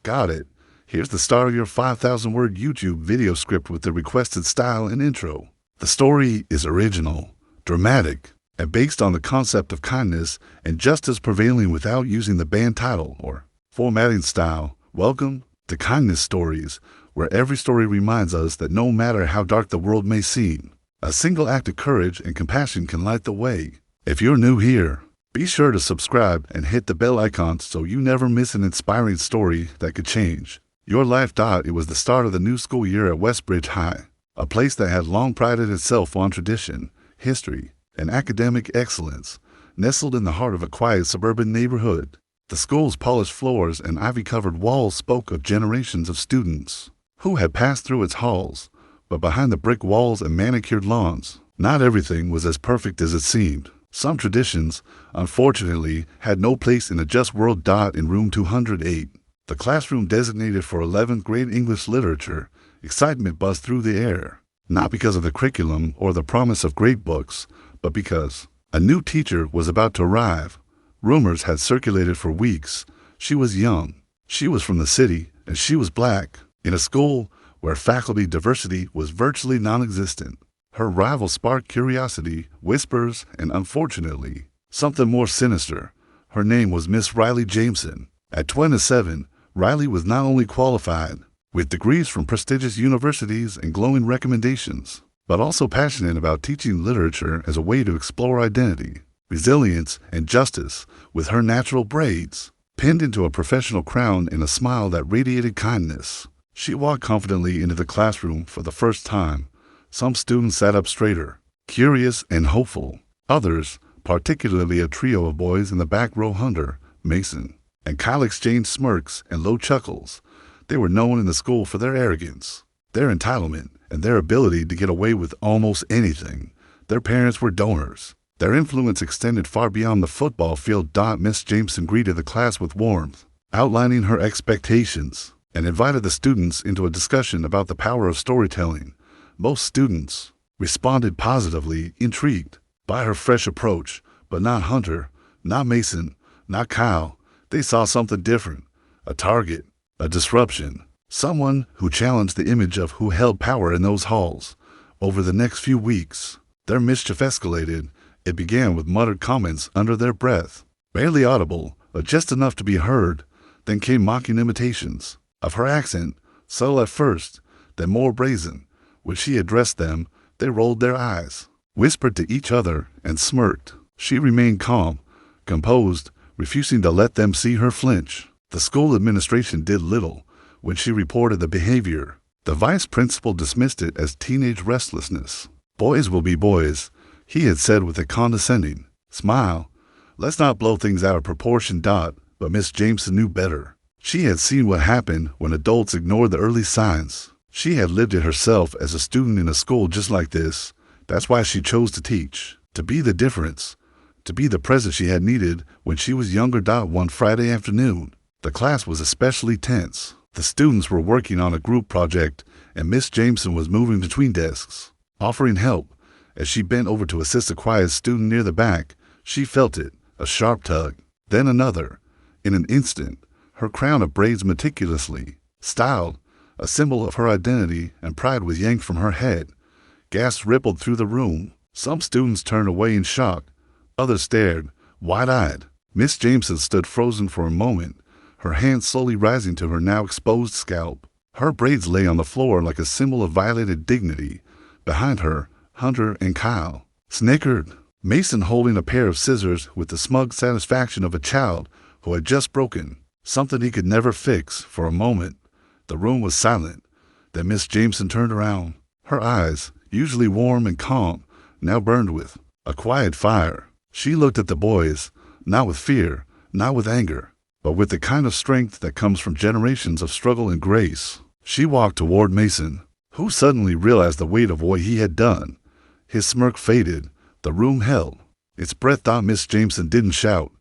Got it. Here's the start of your 5,000-word YouTube video script with the requested style and intro. The story is original, dramatic, and based on the concept of kindness and justice prevailing without using the band title or formatting style. Welcome to Kindness Stories, where every story reminds us that no matter how dark the world may seem, a single act of courage and compassion can light the way. If you're new here, be sure to subscribe and hit the bell icon so you never miss an inspiring story that could change your life. It was the start of the new school year at Westbridge High, a place that had long prided itself on tradition, history, and academic excellence. Nestled in the heart of a quiet suburban neighborhood, the school's polished floors and ivy-covered walls spoke of generations of students who had passed through its halls. But behind the brick walls and manicured lawns, not everything was as perfect as it seemed. Some traditions, unfortunately, had no place in a just world. In room 208, the classroom designated for 11th grade English literature, excitement buzzed through the air, not because of the curriculum or the promise of great books, but because a new teacher was about to arrive. Rumors had circulated for weeks. She was young, she was from the city, and she was black, in a school where faculty diversity was virtually non-existent. Her arrival sparked curiosity, whispers, and unfortunately, something more sinister. Her name was Miss Riley Jameson. At 27, Riley was not only qualified, with degrees from prestigious universities and glowing recommendations, but also passionate about teaching literature as a way to explore identity, resilience, and justice. With her natural braids pinned into a professional crown and a smile that radiated kindness, she walked confidently into the classroom for the first time. Some students sat up straighter, curious and hopeful. Others, particularly a trio of boys in the back row, Hunter, Mason, and Kyle, exchanged smirks and low chuckles. They were known in the school for their arrogance, their entitlement, and their ability to get away with almost anything. Their parents were donors. Their influence extended far beyond the football field. Miss Jameson greeted the class with warmth, outlining her expectations, and invited the students into a discussion about the power of storytelling. Most students responded positively, intrigued by her fresh approach, but not Hunter, not Mason, not Kyle. They saw something different, a target, a disruption, someone who challenged the image of who held power in those halls. Over the next few weeks, their mischief escalated. It began with muttered comments under their breath, barely audible, but just enough to be heard. Then came mocking imitations of her accent, subtle at first, then more brazen. When she addressed them, they rolled their eyes, whispered to each other, and smirked. She remained calm, composed, refusing to let them see her flinch. The school administration did little. When she reported the behavior, the vice principal dismissed it as teenage restlessness. "Boys will be boys," he had said with a condescending smile. "Let's not blow things out of proportion." But Miss Jameson knew better. She had seen what happened when adults ignored the early signs. She had lived it herself as a student in a school just like this. That's why she chose to teach, to be the difference, to be the presence she had needed when she was younger. One Friday afternoon, the class was especially tense. The students were working on a group project, and Miss Jameson was moving between desks, offering help. As she bent over to assist a quiet student near the back, she felt it, a sharp tug, then another. In an instant, her crown of braids, meticulously styled, a symbol of her identity and pride, was yanked from her head. Gasps rippled through the room. Some students turned away in shock. Others stared, wide-eyed. Miss Jameson stood frozen for a moment, her hand slowly rising to her now exposed scalp. Her braids lay on the floor like a symbol of violated dignity. Behind her, Hunter and Kyle snickered, Mason holding a pair of scissors with the smug satisfaction of a child who had just broken something he could never fix. For a moment, the room was silent. Then Miss Jameson turned around. Her eyes, usually warm and calm, now burned with a quiet fire. She looked at the boys, not with fear, not with anger, but with the kind of strength that comes from generations of struggle and grace. She walked toward Mason, who suddenly realized the weight of what he had done. His smirk faded. The room held its breath. Miss Jameson didn't shout.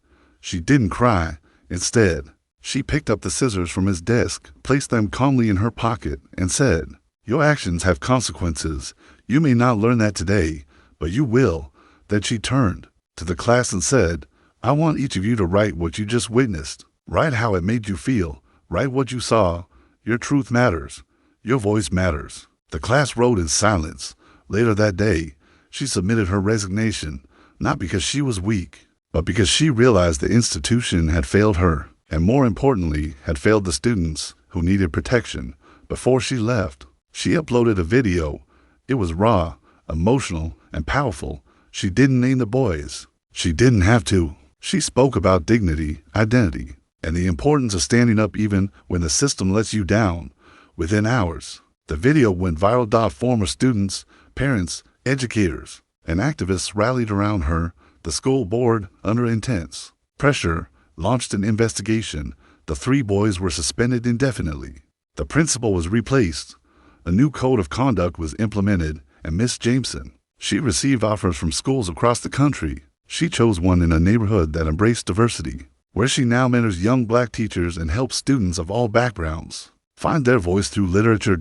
She didn't cry. Instead, she picked up the scissors from his desk, placed them calmly in her pocket, and said, "Your actions have consequences. You may not learn that today, but you will." Then she turned to the class and said, "I want each of you to write what you just witnessed. Write how it made you feel. Write what you saw. Your truth matters. Your voice matters. The class wrote in silence. Later that day, she submitted her resignation, not because she was weak, but because she realized the institution had failed her, and more importantly, had failed the students who needed protection. Before she left, she uploaded a video. It was raw, emotional, and powerful. She didn't name the boys. She didn't have to. She spoke about dignity, identity, and the importance of standing up even when the system lets you down. Within hours, the video went viral. Former students, parents, educators, and activists rallied around her. The school board, under intense pressure, launched an investigation. The 3 boys were suspended indefinitely. The principal was replaced. A new code of conduct was implemented, and Miss Jameson, she received offers from schools across the country. She chose one in a neighborhood that embraced diversity, where she now mentors young Black teachers and helps students of all backgrounds find their voice through literature.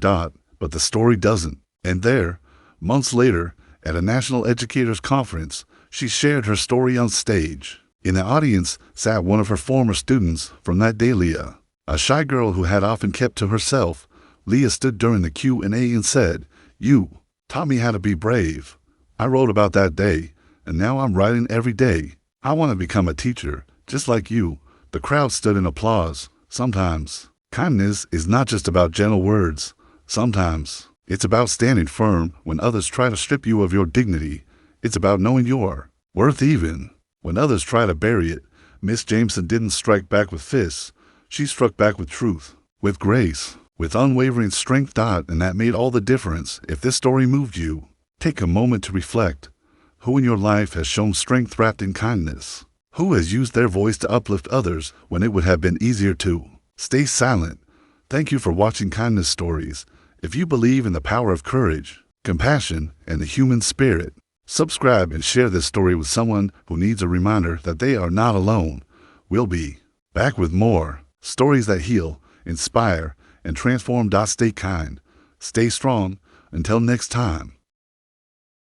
But the story doesn't end there. Months later, at a national educators conference, she shared her story on stage. In the audience sat one of her former students from that day, Leah, a shy girl who had often kept to herself. Leah stood during the Q&A and said, "You taught me how to be brave. I wrote about that day, and now I'm writing every day. I want to become a teacher, just like you." The crowd stood in applause. Sometimes kindness is not just about gentle words. Sometimes it's about standing firm when others try to strip you of your dignity. It's about knowing your worth even when others try to bury it. Miss Jameson didn't strike back with fists. She struck back with truth, with grace, with unwavering strength. And that made all the difference. If this story moved you, take a moment to reflect. Who in your life has shown strength wrapped in kindness? Who has used their voice to uplift others when it would have been easier to stay silent? Thank you for watching Kindness Stories. If you believe in the power of courage, compassion, and the human spirit, subscribe and share this story with someone who needs a reminder that they are not alone. We'll be back with more stories that heal, inspire, and transform. Stay kind, stay strong. Until next time.